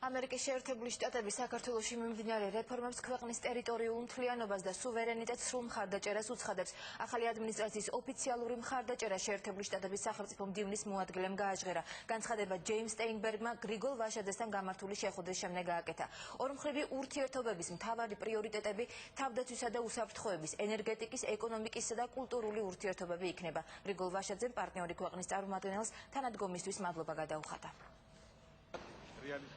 ამერიკის შეერთებული შტატები საქართველოში მიმდინარე რეფორმებს ქვეყნის ტერიტორიულ მთლიანობას და სუვერენიტეტს სრულ მხარდაჭერას უცხადებს. ახალი ადმინისტრაციის ოფიციალური მხარდაჭერა შეერთებული შტატების სახელმწიფო მდივნის მოადგილემ გააჟღერა. განცხადება ჯეიმს სტეინბერგმა გრიგოლ ვაშაძესთან გამართული შეხვედრის შემდეგ გააკეთა. ორმხრივი ურთიერთობების მთავარი პრიორიტეტები თავდაცვისა და უსაფრთხოების, ენერგეტიკის, ეკონომიკისა და კულტურული ურთიერთობები იქნება. გრიგოლ ვაშაძემ პარტნიორი ქვეყნის წარმომადგენელს თანადგომისთვის მადლობა გადაუხადა.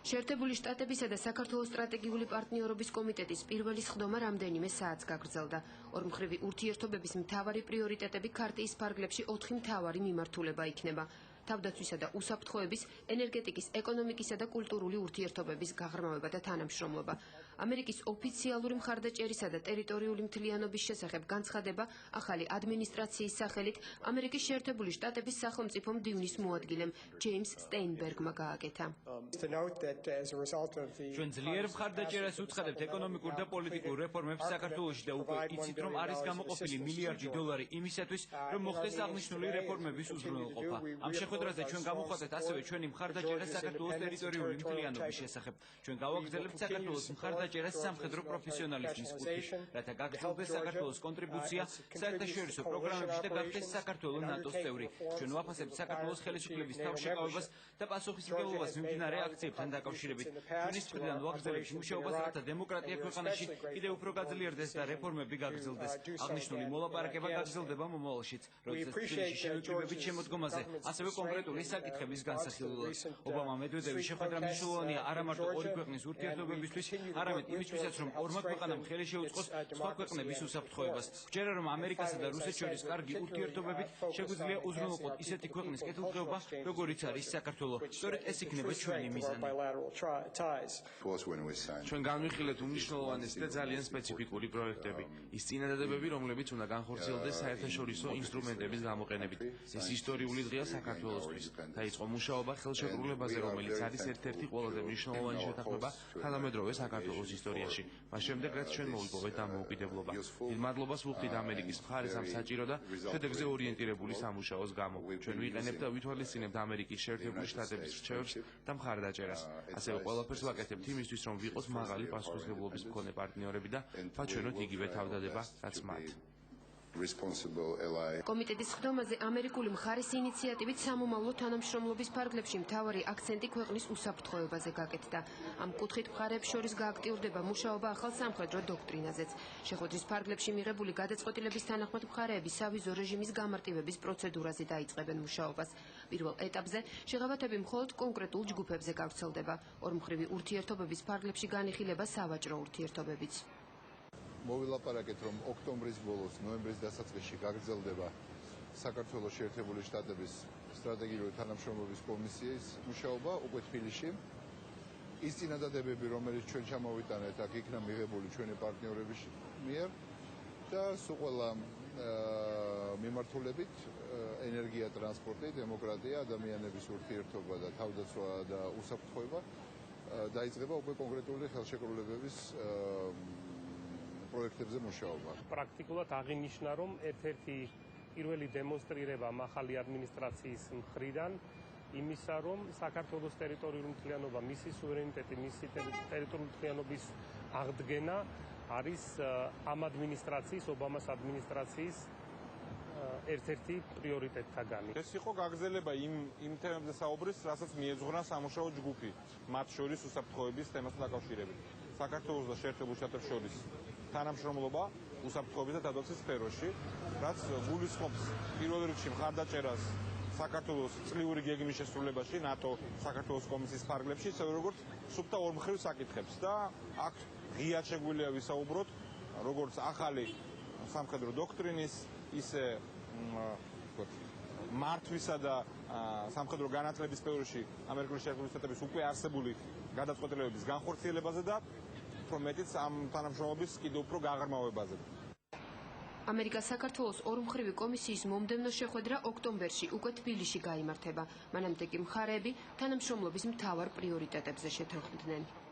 შეერთებული შტატებისა და საქართველოს სტრატეგიული პარტნიორობის კომიტეტის პირველი სხდომა რამდენიმე საათს გაგრძელდა. ორმხრივი ურთიერთობების მთავარი პრიორიტეტები ქარტიის ფარგლებში 4 მთავარი მიმართულება იქნება. თავდაცვისა და უსაფრთხოების, ენერგეტიკის, ეკონომიკისა და კულტურული ურთიერთობების გაღრმავება და თანამშრომლობა. ამერიკის ოფიციალური მხარდაჭერისა და ტერიტორიული მთლიანობის შესახებ განცხადება ახალი ადმინისტრაციის სახელით ამერიკის შეერთებული შტატების სახელმწიფო მდივნის მოადგილემ ჯეიმს სტეინბერგმა გააკეთა. ჩვენ ძლიერ მხარდაჭერას უცხადებთ ეკონომიკურ და პოლიტიკურ რეფორმებს საქართველოში და უკვე იცით, რომ არის გამოყოფილი მილიარდი დოლარი იმისათვის, რომ მოხდეს აღნიშნული რეფორმების უზრუნველყოფა. ამ შეხვედრაზე ჩვენ გამოვხატეთ ასევე ჩვენი მხარდაჭერა საქართველოს ტერიტორიული მთლიანობის შესახებ. ჩვენ გავაგრძელებთ საქართველოს მხარდაჭერას სამხედრო პროფესიონალიზმის კუთხით, რათა გაგრძელდეს საქართველოს კონტრიბუცია საერთაშორისო პროგრამებში და გახდეს საქართველო ნატოს წევრი. ჩვენ ვაფასებთ საქართველოს ხელისუფლების თავშეკავებას და პასუხისმგებლობას მიმდინარე აქციებთან დაკავშირებით. ჩვენი მხრიდან ვაგრძელებთ მუშაობას, რათა დემოკრატია ქვეყანაში კიდევ უფრო გაძლიერდეს და რეფორმები გაგრძელდეს. აღნიშნული მოლაპარაკება გაგრძელდება მომავალშიც, როდესაც თბილისში შევიკრიბებით შემოდგომაზე, ასევე კონკრეტული საკითხების განსახილველად. ობამა მედვედევის შეხვედრა მნიშვნელოვანია არა მარტო ორი ქვეყნის ურთიერთობებისთვის, არამედ იმისთვისაც, რომ ორმა ქვეყანამ ხელი შეუწყოს სხვა ქვეყნების უსაფრთხოებას. ვჯერა, რომ ამერიკასა და რუსეთს შორის კარგი ურთიერთობებით შეგვიძლია უზრუნველყოთ ისეთი ქვეყნის კეთილდღეობა, როგორიც არის საქართველო. სწორედ ეს იქნება ჩვენი მიზანი. ჩვენ განვიხილეთ უმნიშვნელოვანესი და ძალიან სპეციფიკური პროექტები. ის წინადადებები, რომლებიც უნდა განხორციელდეს საერთაშორისო ინსტრუმენტების გამოყენებით. ეს ისტორიული დღეა საქართველოსთვის. დაიწყო მუშაობა ხელშეკრულებაზე, რომელიც არის ერთ-ერთი ყველაზე მნიშვნელოვანი შეთანხმება თანამედროვე საქართველოს ისტორიაში. მას შემდეგ, რაც ჩვენ მოვიპოვეთ დამოუკიდებლობა. დიდ მადლობას ვუხდით ამერიკის მხარეს ამ საჭირო და შედეგზე ორიენტირებული სამუშაოს გამო. ჩვენ ვიყენებთ და ვითვალისწინებთ ამერიკის შეერთებული შტატების რჩევებს და მხარდაჭერას. ასევე ყველაფერს ვაკეთებთ იმისთვის, რომ ვიყოთ მაღალი პასუხისმგებლობის მქონე პარტნიორები და ვაჩვენოთ იგივე თავდადება, რაც მათ. კომიტეტის სხდომაზე ამერიკული მხარის ინიციატივით სამომავლო თანამშრომლობის ფარგლებში მთავარი აქცენტი ქვეყნის უსაფრთხოებაზე გაკეთდა. ამ კუთხით მხარეებს შორის გააქტიურდება მუშაობა ახალ სამხედრო დოქტრინაზეც. შეხვედრის ფარგლებში მიღებული გადაწყვეტილების თანახმად მხარეები სავიზო რეჟიმის გამარტივების პროცედურაზე დაიწყებენ მუშაობას. პირველ ეტაპზე შეღავათები მხოლოდ კონკრეტულ ჯგუფებზე გავრცელდება. ორმხრივი ურთიერთობების ფარგლებში განიხილება სავაჭრო ურთიერთობებიც. მოვილაპარაკეთ, რომ ოქტომბრის ბოლოს, ნოემბრის დასაწყისში გაგრძელდება საქართველოს შეერთებული შტატების სტრატეგიული თანამშრომლობის კომისიის მუშაობა უკვე თბილისში. ის წინადადებები, რომელიც ჩვენ ჩამოვიტანეთ, აქ იქნა მიღებული ჩვენი პარტნიორების მიერ და სულ ყველა მიმართულებით ენერგია, ტრანსპორტი, დემოკრატია, ადამიანების ურთიერთობა და თავდაცვა და უსაფრთხოება დაიწყება უკვე კონკრეტული ხელშეკრულებების პროექტებზე მუშაობა. პრაქტიკულად აღინიშნა, რომ ერთ-ერთი პირველი დემონსტრირება ახალი ადმინისტრაციის მხრიდან იმისა, რომ საქართველოს ტერიტორიული მთლიანობა, მისი სუვერენიტეტი, მისი ტერიტორიული მთლიანობის აღდგენა არის ამ ადმინისტრაციის, ობამას ადმინისტრაციის ერთ-ერთი პრიორიტეტთაგანი. ეს იყო გაგრძელება იმ თემებზე საუბრის, რასაც მიეძღვნა სამუშაო ჯგუფი, მათ შორის უსაფრთხოების თემასთან დაკავშირებით. საქართველოს და შეერთებულ შტატებს შორის თანამშრომლობა უსაფრთხოების და თავდაცვის სფეროში, რაც გულისხმობს პირველ რიგში მხარდაჭერას საქართველოს წლიური გეგმის შესრულებაში ნატო საქართველოს კომისიის ფარგლებში, ისევე როგორც სუფთა ორმხრივ საკითხებს და აქ ღიად შეგვიძლია ვისაუბროთ როგორც ახალი სამხედრო დოქტრინის, ისე მართვისა და სამხედრო განათლების სფეროში ამერიკული შეერთებული შტატების უკვე არსებული გადაწყვეტილებების განხორციელებაზე და უფრო მეტიც ამ თანამშრომლობის კიდევ უფრო გაღრმავებაზე. ამერიკა-საქართველოს ორმხრივი კომისიის მომდევნო შეხვედრა ოქტომბერში უკვე თბილისში გაიმართება. მანამდე კი მხარეები თანამშრომლობის მთავარ პრიორიტეტებზე შეთანხმდნენ.